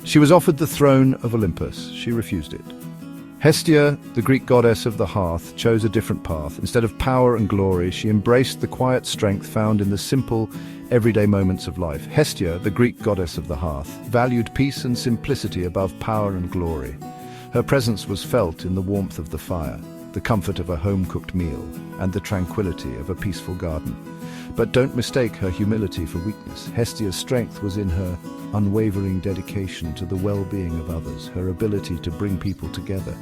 She was offered the throne of Olympus. She refused it. Hestia, the Greek goddess of the hearth, chose a different path. Instead of power and glory, she embraced the quiet strength found in the simple, everyday moments of life. Hestia, the Greek goddess of the hearth, valued peace and simplicity above power and glory. Her presence was felt in the warmth of the fire, the comfort of a home-cooked meal, and the tranquility of a peaceful garden. But don't mistake her humility for weakness. Hestia's strength was in her unwavering dedication to the well-being of others, her ability to bring people together,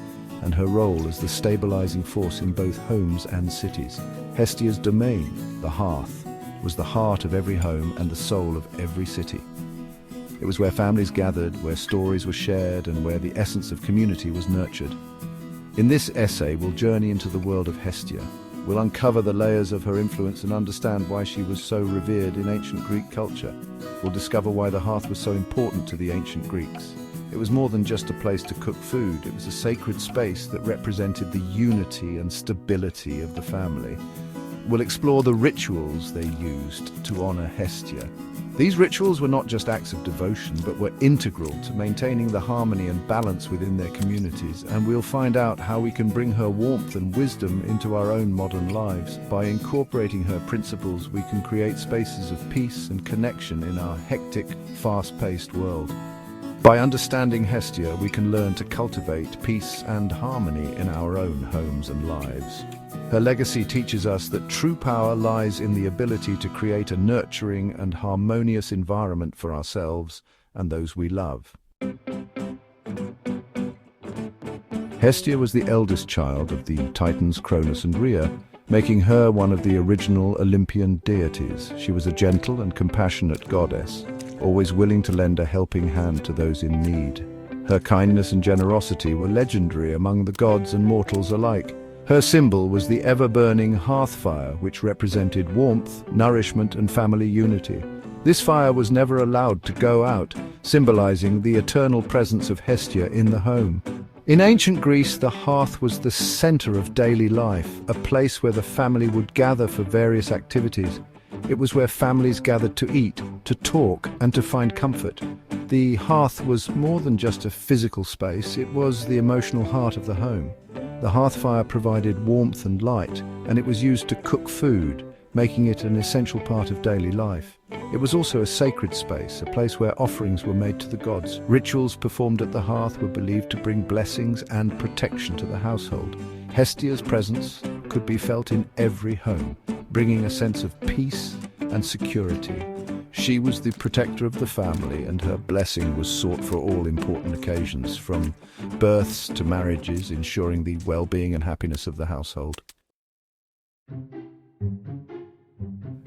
and her role as the stabilizing force in both homes and cities. Hestia's domain, the hearth, was the heart of every home and the soul of every city. It was where families gathered, where stories were shared, and where the essence of community was nurtured. In this essay, we'll journey into the world of Hestia. We'll uncover the layers of her influence and understand why she was so revered in ancient Greek culture. We'll discover why the hearth was so important to the ancient Greeks. It was more than just a place to cook food. It was a sacred space that represented the unity and stability of the family. We'll explore the rituals they used to honor Hestia. These rituals were not just acts of devotion, but were integral to maintaining the harmony and balance within their communities. And we'll find out how we can bring her warmth and wisdom into our own modern lives. By incorporating her principles, we can create spaces of peace and connection in our hectic, fast-paced world. By understanding Hestia, we can learn to cultivate peace and harmony in our own homes and lives. Her legacy teaches us that true power lies in the ability to create a nurturing and harmonious environment for ourselves and those we love. Hestia was the eldest child of the Titans Cronus and Rhea, making her one of the original Olympian deities. She was a gentle and compassionate goddess, always willing to lend a helping hand to those in need. Her kindness and generosity were legendary among the gods and mortals alike. Her symbol was the ever-burning hearth fire, which represented warmth, nourishment, and family unity. This fire was never allowed to go out, symbolizing the eternal presence of Hestia in the home. In ancient Greece, the hearth was the center of daily life, a place where the family would gather for various activities. It was where families gathered to eat, to talk, and to find comfort. The hearth was more than just a physical space, it was the emotional heart of the home. The hearth fire provided warmth and light, and it was used to cook food, making it an essential part of daily life. It was also a sacred space, a place where offerings were made to the gods. Rituals performed at the hearth were believed to bring blessings and protection to the household. Hestia's presence could be felt in every home, bringing a sense of peace and security. She was the protector of the family, and her blessing was sought for all important occasions, from births to marriages, ensuring the well-being and happiness of the household.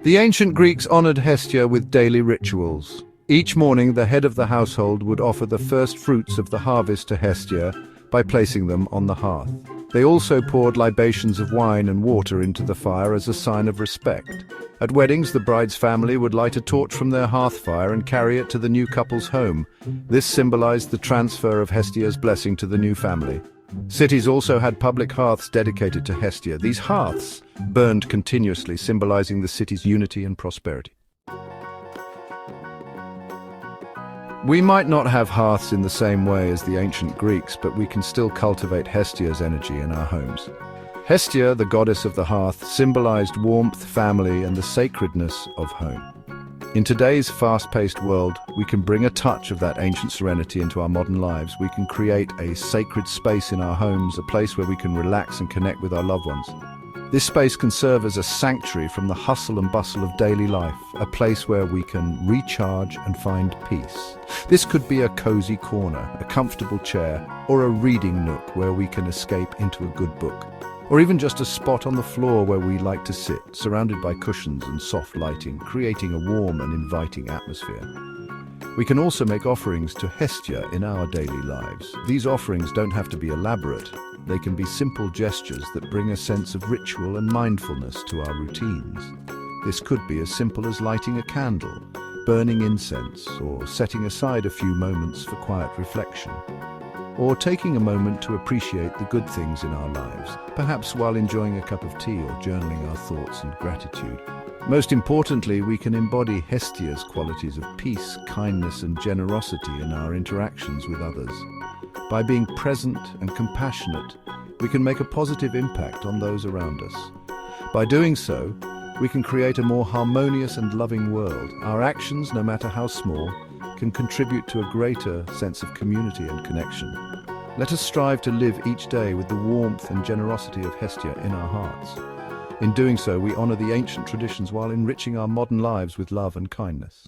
The ancient Greeks honored Hestia with daily rituals. Each morning, the head of the household would offer the first fruits of the harvest to Hestia by placing them on the hearth. They also poured libations of wine and water into the fire as a sign of respect. At weddings, the bride's family would light a torch from their hearth fire and carry it to the new couple's home. This symbolized the transfer of Hestia's blessing to the new family. Cities also had public hearths dedicated to Hestia. These hearths burned continuously, symbolizing the city's unity and prosperity. We might not have hearths in the same way as the ancient Greeks, but we can still cultivate Hestia's energy in our homes. Hestia, the goddess of the hearth, symbolized warmth, family, and the sacredness of home. In today's fast-paced world, we can bring a touch of that ancient serenity into our modern lives. We can create a sacred space in our homes, a place where we can relax and connect with our loved ones. This space can serve as a sanctuary from the hustle and bustle of daily life, a place where we can recharge and find peace. This could be a cozy corner, a comfortable chair, or a reading nook where we can escape into a good book. Or even just a spot on the floor where we like to sit, surrounded by cushions and soft lighting, creating a warm and inviting atmosphere. We can also make offerings to Hestia in our daily lives. These offerings don't have to be elaborate. They can be simple gestures that bring a sense of ritual and mindfulness to our routines. This could be as simple as lighting a candle, burning incense, or setting aside a few moments for quiet reflection. Or taking a moment to appreciate the good things in our lives, perhaps while enjoying a cup of tea or journaling our thoughts and gratitude. Most importantly, we can embody Hestia's qualities of peace, kindness, and generosity in our interactions with others. By being present and compassionate, we can make a positive impact on those around us. By doing so, we can create a more harmonious and loving world. Our actions, no matter how small, can contribute to a greater sense of community and connection. Let us strive to live each day with the warmth and generosity of Hestia in our hearts. In doing so, we honor the ancient traditions while enriching our modern lives with love and kindness.